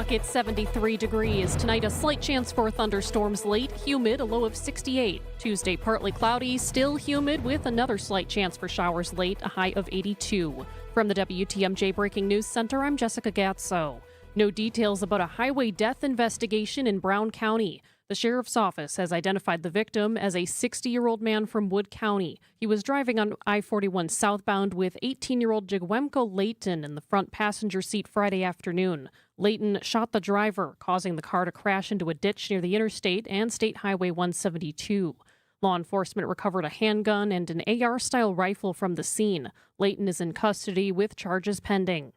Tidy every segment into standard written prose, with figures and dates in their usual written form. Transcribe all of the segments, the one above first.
clock, it's 73 degrees. Tonight, a slight chance for thunderstorms late, humid, a low of 68. Tuesday, partly cloudy, still humid with another slight chance for showers late, a high of 82. From the WTMJ Breaking News Center, I'm Jessica Gatso. No details about a highway death investigation in Brown County. The sheriff's office has identified the victim as a 60-year-old man from Wood County. He was driving on I-41 southbound with 18-year-old Jigwemko Layton in the front passenger seat Friday afternoon. Layton shot the driver, causing the car to crash into a ditch near the interstate and State Highway 172. Law enforcement recovered a handgun and an AR-style rifle from the scene. Layton is in custody with charges pending.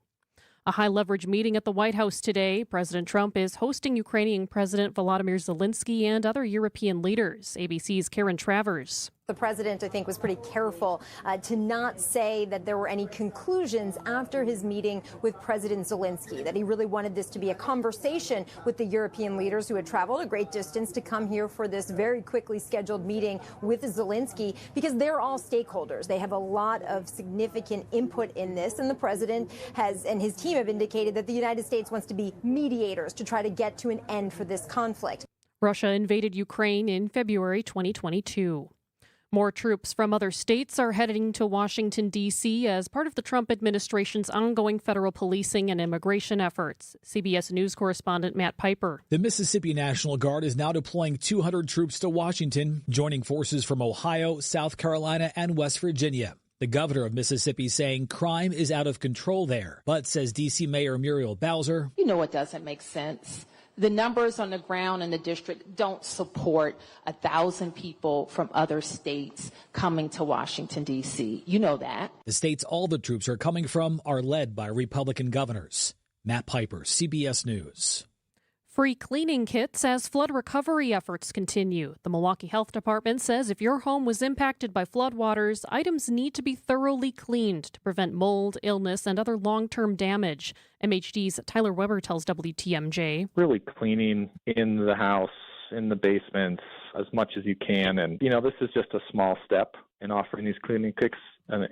A high-leverage meeting at the White House today. President Trump is hosting Ukrainian President Volodymyr Zelensky and other European leaders. ABC's Karen Travers. The president, I think, was pretty careful to not say that there were any conclusions after his meeting with President Zelensky, that he really wanted this to be a conversation with the European leaders who had traveled a great distance to come here for this very quickly scheduled meeting with Zelensky, because they're all stakeholders. They have a lot of significant input in this, and the president has and his team have indicated that the United States wants to be mediators to try to get to an end for this conflict. Russia invaded Ukraine in February 2022. More troops from other states are heading to Washington, D.C. as part of the Trump administration's ongoing federal policing and immigration efforts. CBS News correspondent Matt Piper. The Mississippi National Guard is now deploying 200 troops to Washington, joining forces from Ohio, South Carolina, and West Virginia. The governor of Mississippi saying crime is out of control there, but says D.C. Mayor Muriel Bowser, "You know, it doesn't make sense. The numbers on the ground in the district don't support 1,000 people from other states coming to Washington, D.C. You know that." The states all the troops are coming from are led by Republican governors. Matt Piper, CBS News. Free cleaning kits as flood recovery efforts continue. The Milwaukee Health Department says if your home was impacted by floodwaters, items need to be thoroughly cleaned to prevent mold, illness, and other long-term damage. MHD's Tyler Weber tells WTMJ. Really cleaning in the house, in the basements, as much as you can. And, this is just a small step in offering these cleaning kits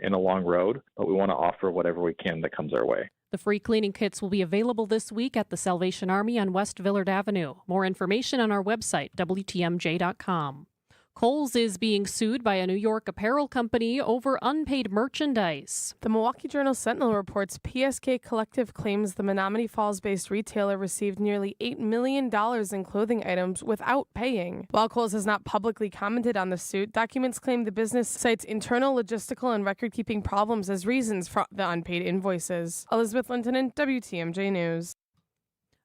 in a long road, but we want to offer whatever we can that comes our way. The free cleaning kits will be available this week at the Salvation Army on West Villard Avenue. More information on our website, WTMJ.com. Kohl's is being sued by a New York apparel company over unpaid merchandise. The Milwaukee Journal Sentinel reports PSK Collective claims the Menominee Falls-based retailer received nearly $8 million in clothing items without paying. While Kohl's has not publicly commented on the suit, documents claim the business cites internal logistical and record-keeping problems as reasons for the unpaid invoices. Elizabeth Linton, WTMJ News.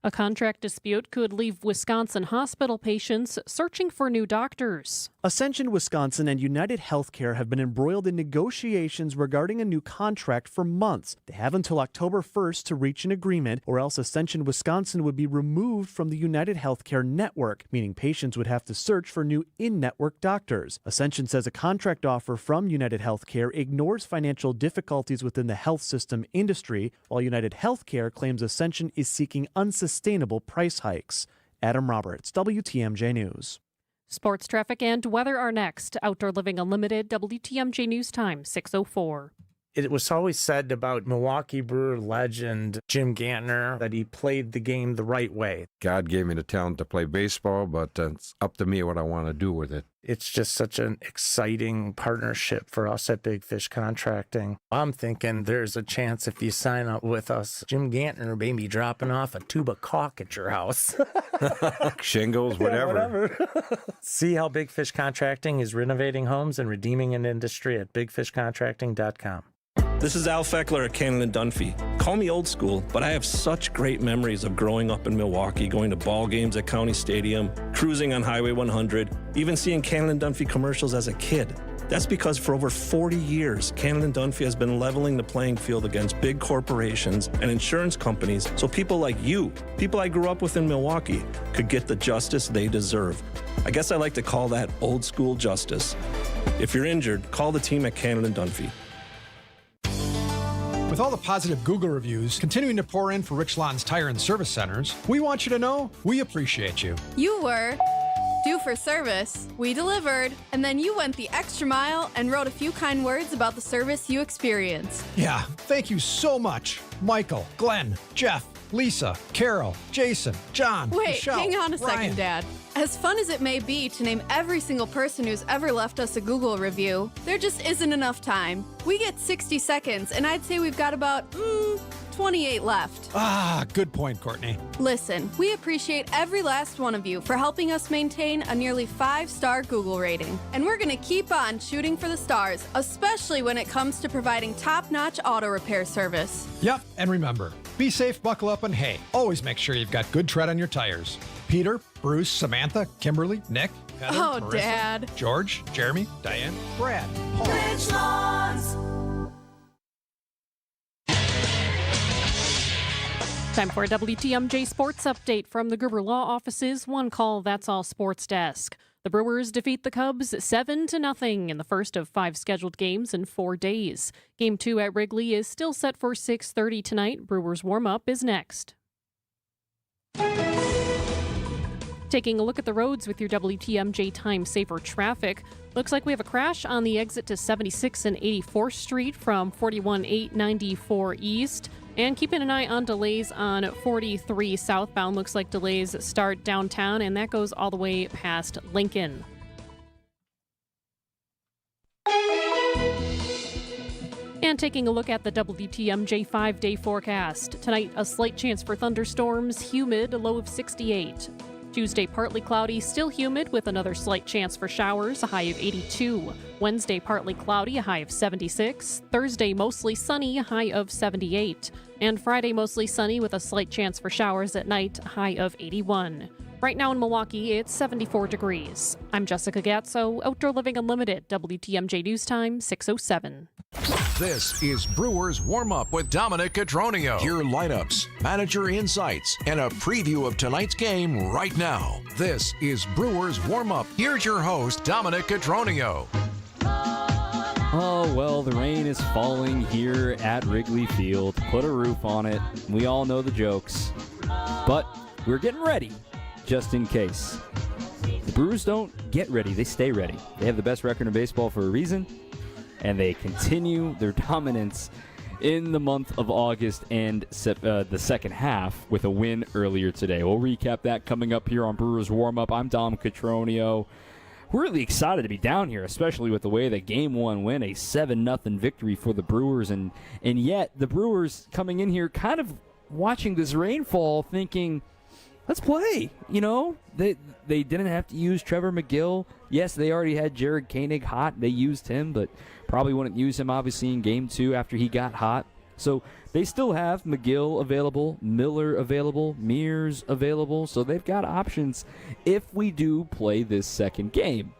A contract dispute could leave Wisconsin hospital patients searching for new doctors. Ascension Wisconsin and United Healthcare have been embroiled in negotiations regarding a new contract for months. They have until October 1st to reach an agreement, or else Ascension Wisconsin would be removed from the United Healthcare network, meaning patients would have to search for new in-network doctors. Ascension says a contract offer from United Healthcare ignores financial difficulties within the health system industry, while United Healthcare claims Ascension is seeking unsustainable price hikes. Adam Roberts, WTMJ News. Sports traffic and weather are next. Outdoor Living Unlimited, WTMJ News Time, 6:04. It was always said about Milwaukee Brewer legend Jim Gantner that he played the game the right way. God gave me the talent to play baseball, but it's up to me what I want to do with it. It's just such an exciting partnership for us at Big Fish Contracting. I'm thinking there's a chance if you sign up with us, Jim Gantner may be dropping off a tube of caulk at your house. Shingles, whatever. See how Big Fish Contracting is renovating homes and redeeming an industry at bigfishcontracting.com. This is Al Feckler at Cannon & Dunphy. Call me old school, but I have such great memories of growing up in Milwaukee, going to ball games at County Stadium, cruising on Highway 100, even seeing Cannon & Dunphy commercials as a kid. That's because for over 40 years, Cannon & Dunphy has been leveling the playing field against big corporations and insurance companies so people like you, people I grew up with in Milwaukee, could get the justice they deserve. I guess I like to call that old school justice. If you're injured, call the team at Cannon & Dunphy. With all the positive Google reviews continuing to pour in for Rich Lawn's Tire and Service Centers, we want you to know we appreciate you. You were due for service, we delivered, and then you went the extra mile and wrote a few kind words about the service you experienced. Yeah, thank you so much. Michael, Glenn, Jeff, Lisa, Carol, Jason, John, Wait, Michelle, hang on a Ryan. second, Dad. As fun as it may be to name every single person who's ever left us a Google review, there just isn't enough time. We get 60 seconds, and I'd say we've got about 28 left. Good point, Courtney. Listen, we appreciate every last one of you for helping us maintain a nearly 5-star Google rating. And we're going to keep on shooting for the stars, especially when it comes to providing top-notch auto repair service. Yep, and remember, be safe, buckle up, and hey, always make sure you've got good tread on your tires. Peter, Bruce, Samantha, Kimberly, Nick, Heather, Oh, Marissa, Dad. George, Jeremy, Diane, Brad, Paul. Time for a WTMJ Sports Update from the Gruber Law Office's One Call That's All Sports Desk. The Brewers defeat the Cubs 7-0 in the first of 5 scheduled games in 4 days. Game 2 at Wrigley is still set for 6:30 tonight. Brewers warm-up is next. Taking a look at the roads with your WTMJ Time Safer traffic. Looks like we have a crash on the exit to 76 and 84th Street from 41-894 East. And keeping an eye on delays on 43 southbound. Looks like delays start downtown, and that goes all the way past Lincoln. And taking a look at the WTMJ 5-day forecast. Tonight, a slight chance for thunderstorms, humid, a low of 68. Tuesday, partly cloudy, still humid with another slight chance for showers, a high of 82. Wednesday, partly cloudy, a high of 76. Thursday, mostly sunny, a high of 78. And Friday, mostly sunny with a slight chance for showers at night, a high of 81. Right now in Milwaukee, it's 74 degrees. I'm Jessica Gatso, Outdoor Living Unlimited, WTMJ News Time, 6:07. This is Brewers Warmup with Dominic Cotroneo. Your lineups, manager insights, and a preview of tonight's game right now. This is Brewers Warmup. Here's your host, Dominic Cotroneo. Oh, well, the rain is falling here at Wrigley Field. Put a roof on it. We all know the jokes. But we're getting ready, just in case. The Brewers don't get ready. They stay ready. They have the best record in baseball for a reason. And they continue their dominance in the month of August and the second half with a win earlier today. We'll recap that coming up here on Brewers Warm-Up. I'm Dom Cotroneo. We're really excited to be down here, especially with the way that Game 1 went, a 7-0 victory for the Brewers. And yet the Brewers coming in here kind of watching this rainfall thinking, let's play. You know, they didn't have to use Trevor McGill. Yes, they already had Jared Koenig hot. They used him, but probably wouldn't use him, obviously, in Game 2 after he got hot. So they still have McGill available, Miller available, Mears available. So they've got options if we do play this second game.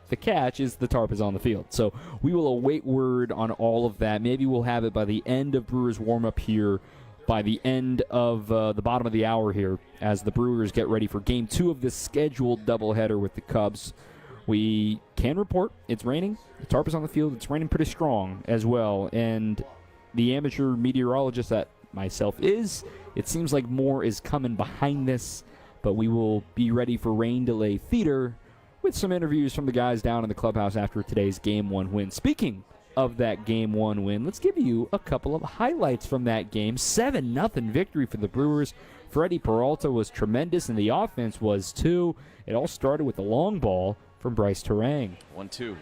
The catch is the tarp is on the field. So we will await word on all of that. Maybe we'll have it by the end of Brewers warm-up here, by the end of the bottom of the hour here, as the Brewers get ready for Game 2 of this scheduled doubleheader with the Cubs. We can report it's raining. The tarp is on the field. It's raining pretty strong as well. And the amateur meteorologist that myself is, it seems like more is coming behind this. But we will be ready for rain delay theater with some interviews from the guys down in the clubhouse after today's Game 1 win. Speaking of that Game 1 win, let's give you a couple of highlights from that game. 7-0 victory for the Brewers. Freddie Peralta was tremendous, and the offense was too. It all started with the long ball from Bryce Terang. 1-2.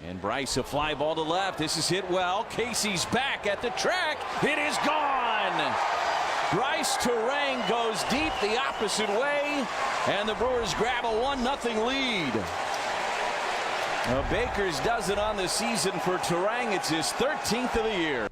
And Bryce, a fly ball to left. This is hit well. Casey's back at the track. It is gone. Bryce Terang goes deep the opposite way, and the Brewers grab a 1-0 lead. Bakers does it on the season for Terang. It's his 13th of the year.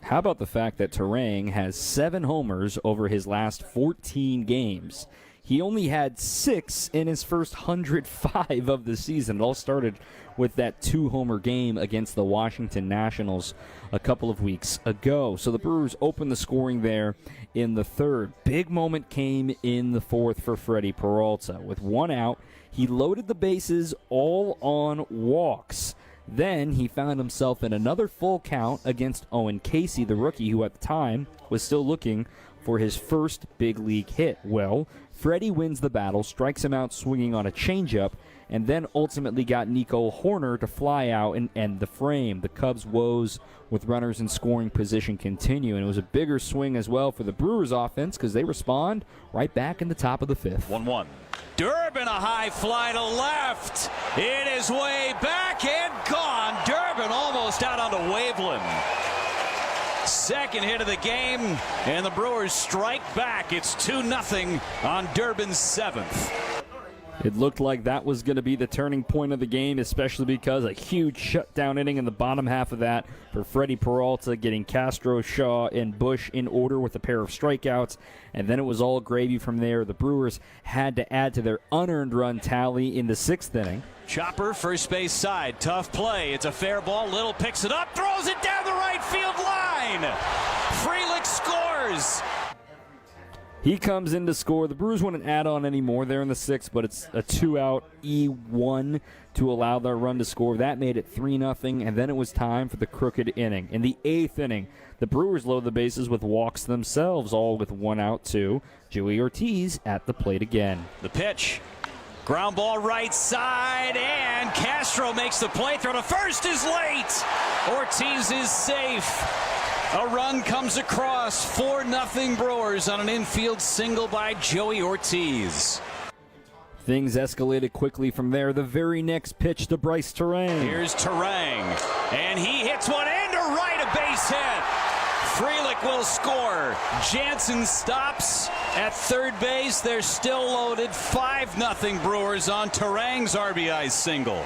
How about the fact that Terang has 7 homers over his last 14 games? He only had 6 in his first 105 of the season. It all started with that 2-homer game against the Washington Nationals a couple of weeks ago. So the Brewers opened the scoring there in the third. Big moment came in the fourth for Freddie Peralta. With 1 out, he loaded the bases all on walks. Then he found himself in another full count against Owen Casey, the rookie, who at the time was still looking for his first big league hit. Well, Freddie wins the battle, strikes him out swinging on a changeup, and then ultimately got Nico Hoerner to fly out and end the frame. The Cubs' woes with runners in scoring position continue, and it was a bigger swing as well for the Brewers offense because they respond right back in the top of the fifth. 1-1. Durbin, a high fly to left. It is way back and gone. Durbin almost out onto Waveland. Second hit of the game, and the Brewers strike back. It's 2-0 on Durbin's seventh. It looked like that was going to be the turning point of the game, especially because a huge shutdown inning in the bottom half of that for Freddie Peralta, getting Castro, Shaw, and Bush in order with a pair of strikeouts, and then it was all gravy from there. The Brewers had to add to their unearned run tally in the sixth inning. Chopper, first base side, tough play. It's a fair ball. Little picks it up, throws it down the right field line. Frelick scores. He comes in to score. The Brewers wouldn't add on anymore. They're in the sixth, but it's a 2-out E1 to allow their run to score. That made it 3-0, and then it was time for the crooked inning. In the eighth inning, the Brewers load the bases with walks themselves, all with 1 out, 2. Joey Ortiz at the plate again. The pitch. Ground ball right side, and Castro makes the play. Throw to first is late. Ortiz is safe. A run comes across. 4-0 Brewers on an infield single by Joey Ortiz. Things escalated quickly from there. The very next pitch to Bryce Terang. Here's Terang, and he hits one into right, a base hit. Frelick will score. Jansen stops at third base. They're still loaded. 5-0 Brewers on Terang's RBI single.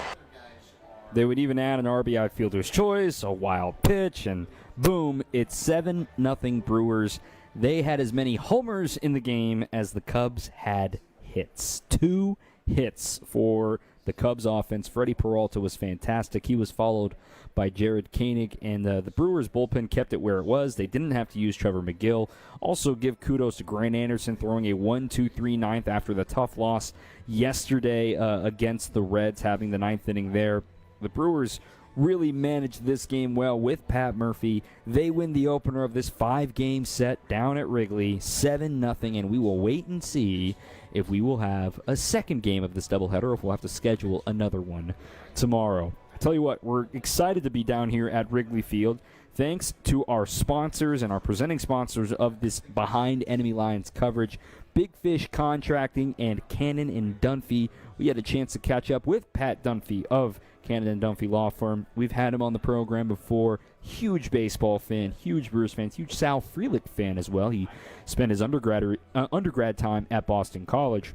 They would even add an RBI fielder's choice, a wild pitch, and boom, it's 7-0 Brewers. They had as many homers in the game as the Cubs had hits. 2 hits for the Cubs offense. Freddie Peralta was fantastic. He was followed by Jared Koenig, and the Brewers bullpen kept it where it was. They didn't have to use Trevor McGill. Also give kudos to Grant Anderson throwing a 1-2-3 ninth after the tough loss yesterday against the Reds, having the ninth inning there. The Brewers really managed this game well with Pat Murphy. They win the opener of this 5-game set down at Wrigley, 7-0, and we will wait and see if we will have a second game of this doubleheader or if we'll have to schedule another one tomorrow. I tell you what, we're excited to be down here at Wrigley Field. Thanks to our sponsors and our presenting sponsors of this Behind Enemy Lines coverage, Big Fish Contracting and Cannon and Dunphy. We had a chance to catch up with Pat Dunphy of Cannon and Dunphy Law Firm. We've had him on the program before. Huge baseball fan, huge Brewers fan, huge Sal Frelick fan as well. He spent his undergrad time at Boston College.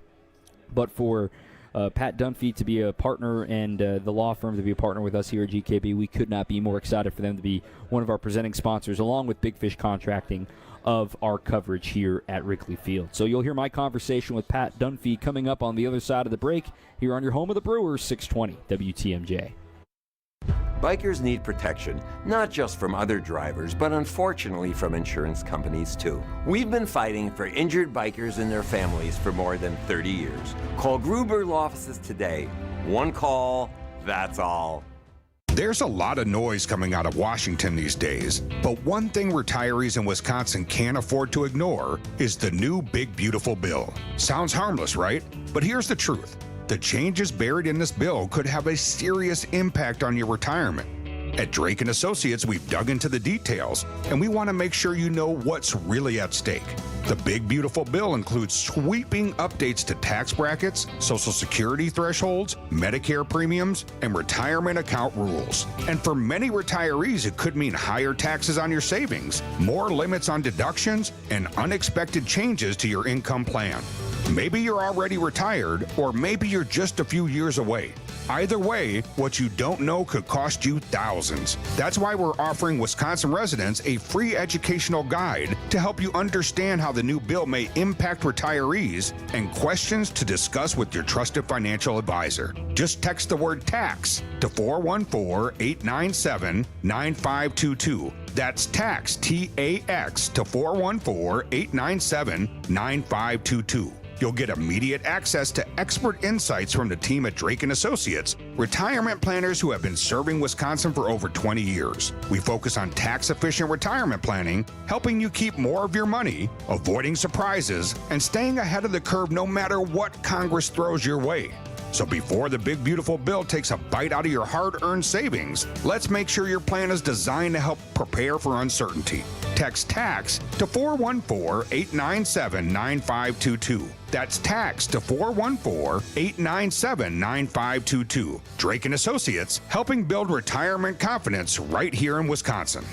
But for Pat Dunphy to be a partner and the law firm to be a partner with us here at GKB, we could not be more excited for them to be one of our presenting sponsors, along with Big Fish Contracting, of our coverage here at Wrigley Field. So you'll hear my conversation with Pat Dunphy coming up on the other side of the break here on your home of the Brewers, 620 WTMJ. Bikers need protection, not just from other drivers, but unfortunately from insurance companies too. We've been fighting for injured bikers and their families for more than 30 years. Call Gruber Law Offices today. One call, that's all. There's a lot of noise coming out of Washington these days, but one thing retirees in Wisconsin can't afford to ignore is the new Big Beautiful Bill. Sounds harmless, right? But here's the truth. The changes buried in this bill could have a serious impact on your retirement. At Drake & Associates, we've dug into the details, and we want to make sure you know what's really at stake. The Big Beautiful Bill includes sweeping updates to tax brackets, Social Security thresholds, Medicare premiums, and retirement account rules. And for many retirees, it could mean higher taxes on your savings, more limits on deductions, and unexpected changes to your income plan. Maybe you're already retired, or maybe you're just a few years away. Either way, what you don't know could cost you thousands. That's why we're offering Wisconsin residents a free educational guide to help you understand how the new bill may impact retirees and questions to discuss with your trusted financial advisor. Just text the word tax to 414-897-9522. That's tax, T-A-X, to 414-897-9522. You'll get immediate access to expert insights from the team at Drake & Associates, retirement planners who have been serving Wisconsin for over 20 years. We focus on tax-efficient retirement planning, helping you keep more of your money, avoiding surprises, and staying ahead of the curve no matter what Congress throws your way. So before the big beautiful bill takes a bite out of your hard-earned savings, let's make sure your plan is designed to help prepare for uncertainty. Text TAX to 414-897-9522. That's TAX to 414-897-9522. Drake & Associates, helping build retirement confidence right here in Wisconsin.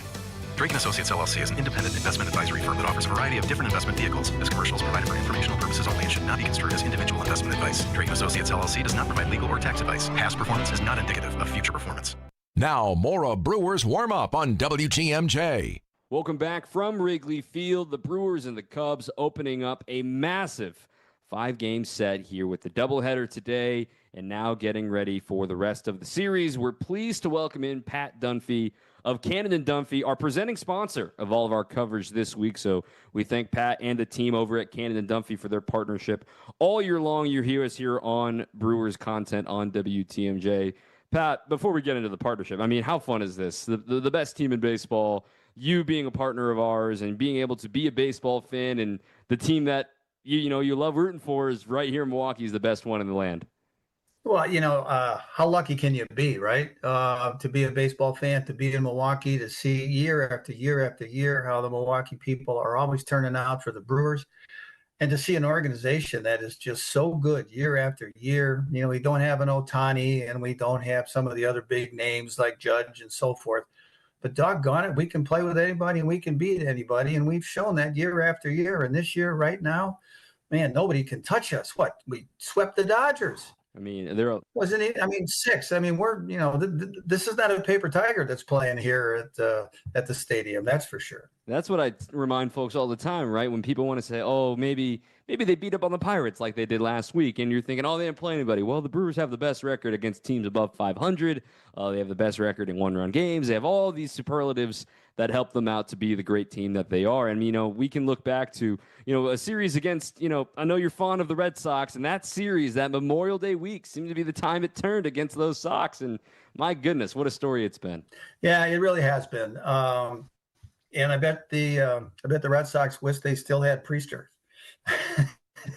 Drake & Associates LLC is an independent investment advisory firm that offers a variety of different investment vehicles. This commercial is provided for informational purposes only and should not be construed as individual investment advice. Drake & Associates LLC does not provide legal or tax advice. Past performance is not indicative of future performance. Now, more of Brewers Warm-Up on WTMJ. Welcome back from Wrigley Field. The Brewers and the Cubs opening up a massive 5-game set here with the doubleheader today and now getting ready for the rest of the series. We're pleased to welcome in Pat Dunphy of Cannon & Dunphy, our presenting sponsor of all of our coverage this week. So we thank Pat and the team over at Cannon & Dunphy for their partnership all year long. You hear us here on Brewers content on WTMJ. Pat, before we get into the partnership, I mean, how fun is this? The best team in baseball, you being a partner of ours and being able to be a baseball fan, and the team that you love rooting for is right here in Milwaukee is the best one in the land. Well, how lucky can you be, right? To be a baseball fan, to be in Milwaukee, to see year after year after year how the Milwaukee people are always turning out for the Brewers, and to see an organization that is just so good year after year. We don't have an Ohtani, and we don't have some of the other big names like Judge and so forth. But doggone it, we can play with anybody and we can beat anybody. And we've shown that year after year. And this year, right now, man, nobody can touch us. What? We swept the Dodgers. I mean, wasn't it? I mean, 6. I mean, we're, this is not a paper tiger that's playing here at the stadium. That's for sure. That's what I remind folks all the time, right? When people want to say, oh, maybe they beat up on the Pirates like they did last week, and you're thinking, oh, they didn't play anybody. Well, the Brewers have the best record against teams above 500. They have the best record in one-run games. They have all these superlatives that help them out to be the great team that they are. And, we can look back to, a series against, I know you're fond of the Red Sox, and that series, that Memorial Day week seemed to be the time it turned against those Sox. And my goodness, what a story it's been. Yeah, it really has been. And I bet the Red Sox wish they still had Priester.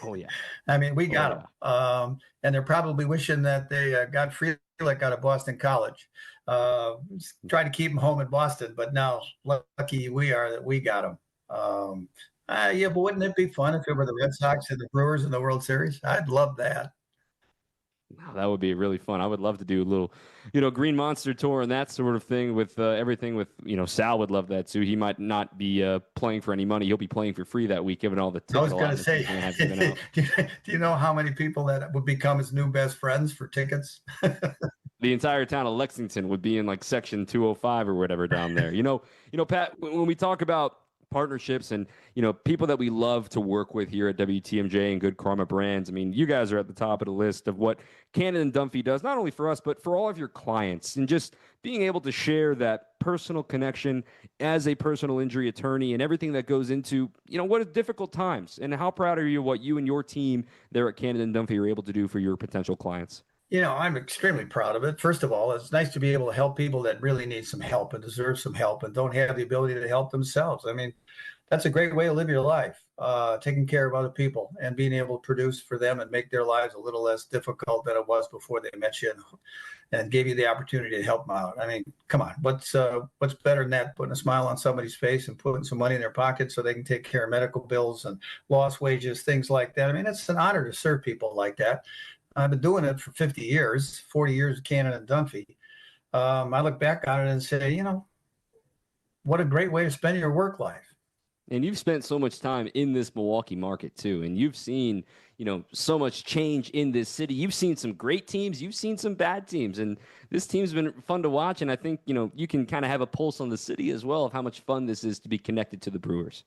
Oh yeah. I mean, we got them, and they're probably wishing that they got Frelick out of Boston College. Try to keep him home in Boston, but now lucky we are that we got him. Yeah, but wouldn't it be fun if it were the Red Sox and the Brewers in the World Series? I'd love that. Wow, that would be really fun. I would love to do a little, Green Monster tour and that sort of thing with everything with, Sal would love that too. He might not be playing for any money. He'll be playing for free that week, given all the tickets. I was going to say, do you know how many people that would become his new best friends for tickets? The entire town of Lexington would be in like section 205 or whatever down there. Pat, when we talk about partnerships and, people that we love to work with here at WTMJ and Good Karma Brands, I mean, you guys are at the top of the list of what Cannon & Dunphy does, not only for us, but for all of your clients, and just being able to share that personal connection as a personal injury attorney and everything that goes into, what are difficult times, and how proud are you of what you and your team there at Cannon & Dunphy are able to do for your potential clients? I'm extremely proud of it. First of all, it's nice to be able to help people that really need some help and deserve some help and don't have the ability to help themselves. I mean, that's a great way to live your life, taking care of other people and being able to produce for them and make their lives a little less difficult than it was before they met you and gave you the opportunity to help them out. I mean, come on, what's better than that? Putting a smile on somebody's face and putting some money in their pocket so they can take care of medical bills and lost wages, things like that. I mean, it's an honor to serve people like that. I've been doing it for 50 years, 40 years with Cannon & Dunphy. I look back on it and say, what a great way to spend your work life. And you've spent so much time in this Milwaukee market too, and you've seen, so much change in this city. You've seen some great teams, you've seen some bad teams, and this team's been fun to watch. And I think, you can kind of have a pulse on the city as well of how much fun this is to be connected to the Brewers.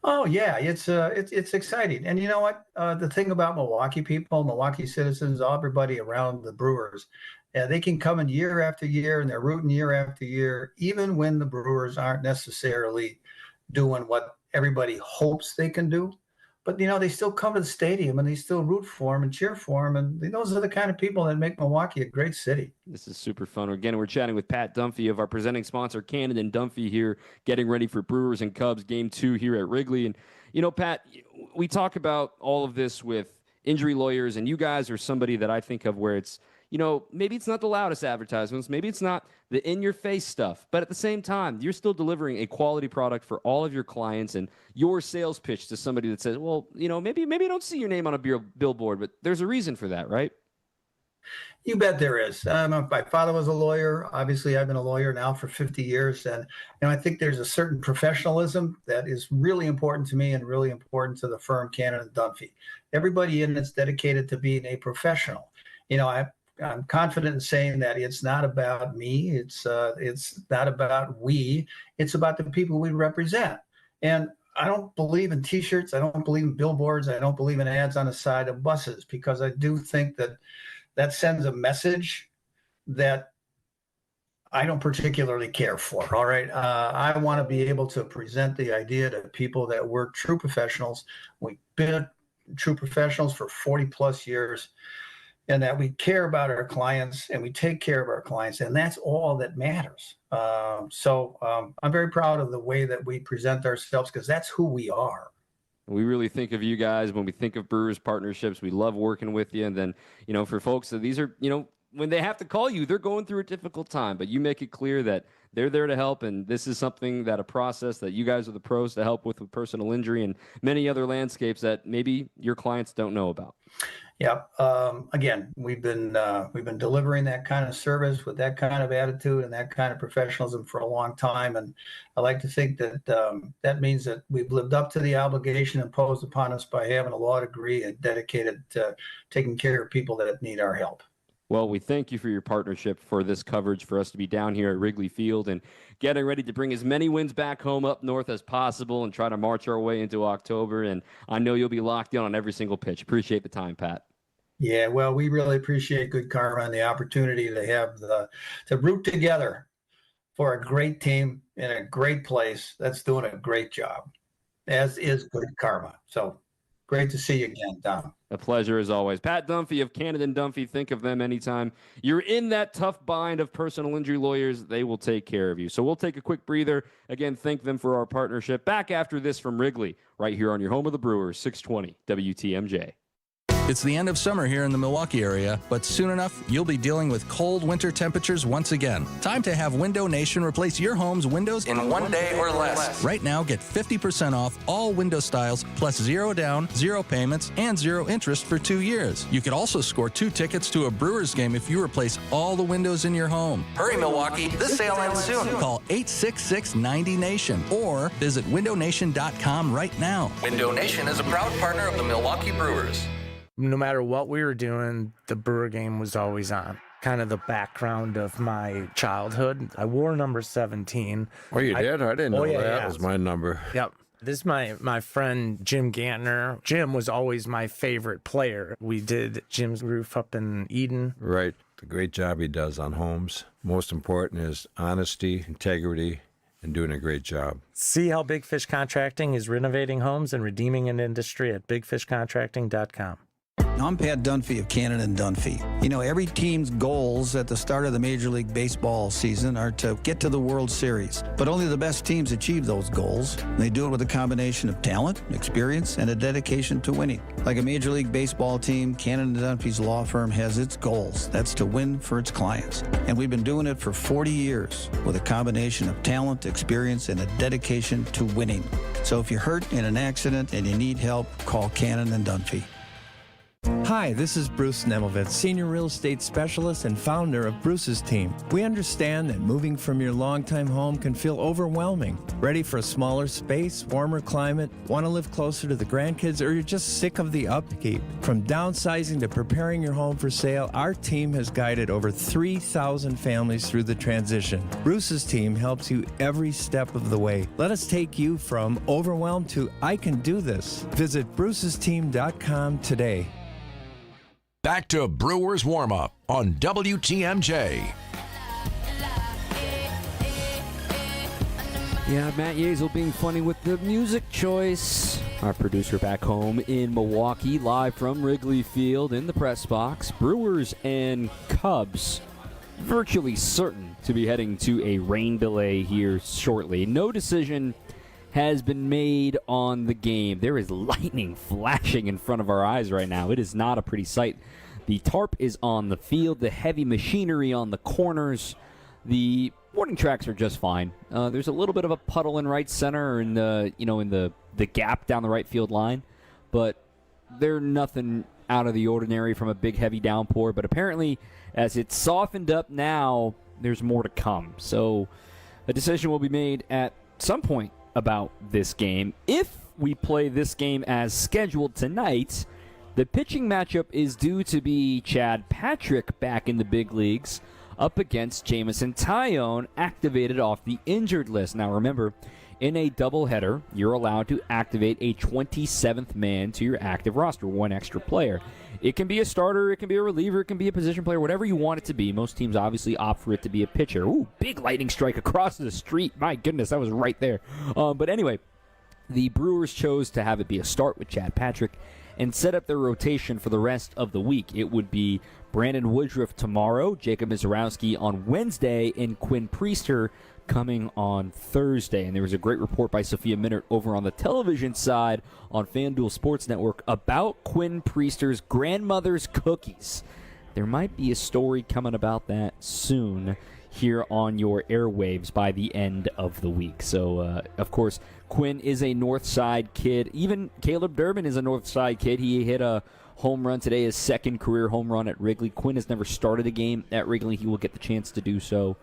Oh yeah, it's exciting. And you know what? The thing about Milwaukee people, Milwaukee citizens, everybody around the Brewers, they can come in year after year and they're rooting year after year, even when the Brewers aren't necessarily doing what everybody hopes they can do. but they still come to the stadium and they still root for him and cheer for him. And those are the kind of people that make Milwaukee a great city. This is super fun. Again, we're chatting with Pat Dunphy of our presenting sponsor, Cannon & Dunphy, here, getting ready for Brewers and Cubs Game 2 here at Wrigley. And, Pat, we talk about all of this with injury lawyers, and you guys are somebody that I think of where it's, maybe it's not the loudest advertisements, maybe it's not the in-your-face stuff, but at the same time, you're still delivering a quality product for all of your clients, and your sales pitch to somebody that says, well, maybe I don't see your name on a billboard, but there's a reason for that, right? You bet there is. My father was a lawyer. Obviously, I've been a lawyer now for 50 years. And I think there's a certain professionalism that is really important to me and really important to the firm Cannon & Dunphy. Everybody in it's dedicated to being a professional. I'm confident in saying that it's not about me. It's not about we. It's about the people we represent. And I don't believe in T-shirts. I don't believe in billboards. I don't believe in ads on the side of buses, because I do think that sends a message that I don't particularly care for. All right. I want to be able to present the idea to people that we're true professionals. We've been true professionals for 40 plus years, and that we care about our clients and we take care of our clients. And that's all that matters. So I'm very proud of the way that we present ourselves, because that's who we are. We really think of you guys when we think of Brewers partnerships. We love working with you. And then, for folks that these are, when they have to call you, they're going through a difficult time, but you make it clear that they're there to help. And this is something that a process that you guys are the pros to help with personal injury and many other landscapes that maybe your clients don't know about. Yeah. Again, we've been delivering that kind of service with that kind of attitude and that kind of professionalism for a long time. And I like to think that that means that we've lived up to the obligation imposed upon us by having a law degree and dedicated to taking care of people that need our help. Well, we thank you for your partnership, for this coverage, for us to be down here at Wrigley Field and getting ready to bring as many wins back home up north as possible and try to march our way into October. And I know you'll be locked in on every single pitch. Appreciate the time, Pat. Yeah, well, we really appreciate Good Karma and the opportunity to have to root together for a great team in a great place that's doing a great job, as is Good Karma. So great to see you again, Dom. A pleasure as always. Pat Dunphy of Cannon & Dunphy. Think of them anytime you're in that tough bind of personal injury lawyers. They will take care of you. So we'll take a quick breather. Again, thank them for our partnership. Back after this from Wrigley, right here on your home of the Brewers, 620 WTMJ. It's the end of summer here in the Milwaukee area, but soon enough, you'll be dealing with cold winter temperatures once again. Time to have Window Nation replace your home's windows in 1 day or less. Right now, get 50% off all window styles, plus 0 down, 0 payments, and 0 interest for 2 years. You could also score 2 tickets to a Brewers game if you replace all the windows in your home. Hurry, Milwaukee, this sale ends soon. Call 866-90-NATION or visit windownation.com right now. Window Nation is a proud partner of the Milwaukee Brewers. No matter what we were doing, the Brewer game was always on. Kind of the background of my childhood. I wore number 17. Oh, you did? I didn't know that was my number. Yep. This is my friend Jim Gantner. Jim was always my favorite player. We did Jim's roof up in Eden. Right. The great job he does on homes. Most important is honesty, integrity, and doing a great job. See how Big Fish Contracting is renovating homes and redeeming an industry at bigfishcontracting.com. I'm Pat Dunphy of Cannon & Dunphy. Every team's goals at the start of the Major League Baseball season are to get to the World Series. But only the best teams achieve those goals. They do it with a combination of talent, experience, and a dedication to winning. Like a Major League Baseball team, Cannon & Dunphy's law firm has its goals. That's to win for its clients. And we've been doing it for 40 years with a combination of talent, experience, and a dedication to winning. So if you're hurt in an accident and you need help, call Cannon & Dunphy. Hi, this is Bruce Nemovitz, Senior Real Estate Specialist and founder of Bruce's Team. We understand that moving from your longtime home can feel overwhelming. Ready for a smaller space, warmer climate, want to live closer to the grandkids, or you're just sick of the upkeep? From downsizing to preparing your home for sale, our team has guided over 3,000 families through the transition. Bruce's Team helps you every step of the way. Let us take you from overwhelmed to I can do this. Visit brucesteam.com today. Back to Brewers Warmup on WTMJ. Yeah, Matt Yazel being funny with the music choice. Our producer back home in Milwaukee, live from Wrigley Field in the press box. Brewers and Cubs virtually certain to be heading to a rain delay here shortly. No decision has been made on the game. There is lightning flashing in front of our eyes right now. It is not a pretty sight. The tarp is on the field, the heavy machinery on the corners. The warning tracks are just fine. There's a little bit of a puddle in right center in the gap down the right field line, but they're nothing out of the ordinary from a big heavy downpour. But apparently, as it's softened up now, there's more to come. So a decision will be made at some point about this game. If we play this game as scheduled tonight, the pitching matchup is due to be Chad Patrick back in the big leagues up against Jamison Tyone, activated off the injured list. Now remember, in a doubleheader, you're allowed to activate a 27th man to your active roster, one extra player. It can be a starter, it can be a reliever, it can be a position player, whatever you want it to be. Most teams obviously opt for it to be a pitcher. Ooh, big lightning strike across the street. My goodness, that was right there. But anyway, the Brewers chose to have it be a start with Chad Patrick and set up their rotation for the rest of the week. It would be Brandon Woodruff tomorrow, Jacob Mizorowski on Wednesday, and Quinn Priester coming on Thursday. And there was a great report by Sophia Minert over on the television side on FanDuel Sports Network about Quinn Priester's grandmother's cookies. There might be a story coming about that soon here on your airwaves by the end of the week. So, of course, Quinn is a North Side kid. Even Caleb Durbin is a North Side kid. He hit a home run today, his second career home run at Wrigley. Quinn has never started a game at Wrigley. He will get the chance to do so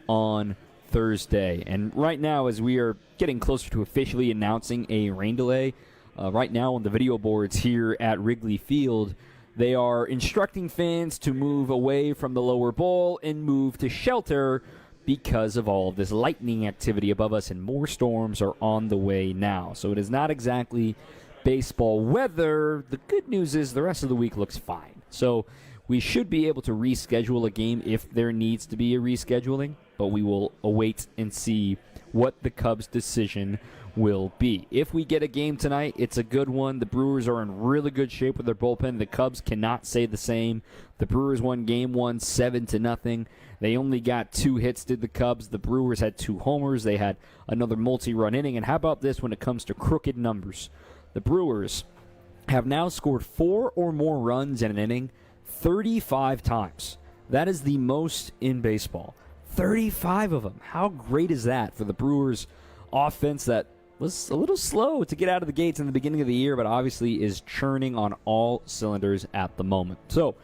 on Thursday. And right now, as we are getting closer to officially announcing a rain delay, right now on the video boards here at Wrigley Field, they are instructing fans to move away from the lower bowl and move to shelter because of all of this lightning activity above us, and more storms are on the way now. So it is not exactly baseball weather. The good news is the rest of the week looks fine. So we should be able to reschedule a game if there needs to be a rescheduling, but we will await and see what the Cubs' decision will be. If we get a game tonight, it's a good one. The Brewers are in really good shape with their bullpen. The Cubs cannot say the same. The Brewers won game one 7-0. They only got 2 hits, did the Cubs. The Brewers had 2 homers. They had another multi-run inning. And how about this when it comes to crooked numbers? The Brewers have now scored 4 or more runs in an inning 35 times. That is the most in baseball. 35 of them. How great is that for the Brewers offense that was a little slow to get out of the gates in the beginning of the year, but obviously is churning on all cylinders at the moment. So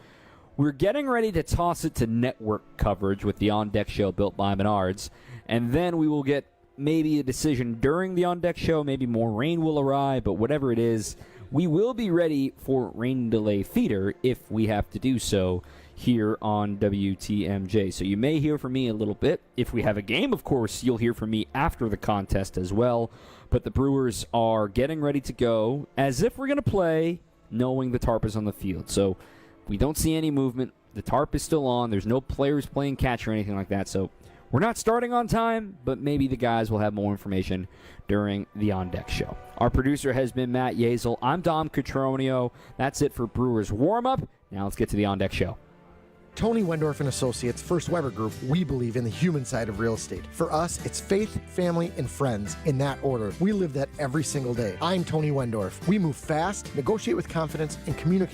we're getting ready to toss it to network coverage with the On Deck Show built by Menards, and then we will get maybe a decision during the On Deck Show. Maybe more rain will arrive, but whatever it is, we will be ready for rain delay theater if we have to do so here on WTMJ. So you may hear from me a little bit. If we have a game, of course, you'll hear from me after the contest as well. But the Brewers are getting ready to go as if we're going to play, knowing the tarp is on the field. So we don't see any movement. The tarp is still on. There's no players playing catch or anything like that. So we're not starting on time, but maybe the guys will have more information during the On Deck Show. Our producer has been Matt Yazel. I'm Dom Cotroneo. That's it for Brewers Warmup. Now let's get to the On Deck Show. Tony Wendorf and Associates, First Weber Group, we believe in the human side of real estate. For us, it's faith, family, and friends in that order. We live that every single day. I'm Tony Wendorf. We move fast, negotiate with confidence, and communicate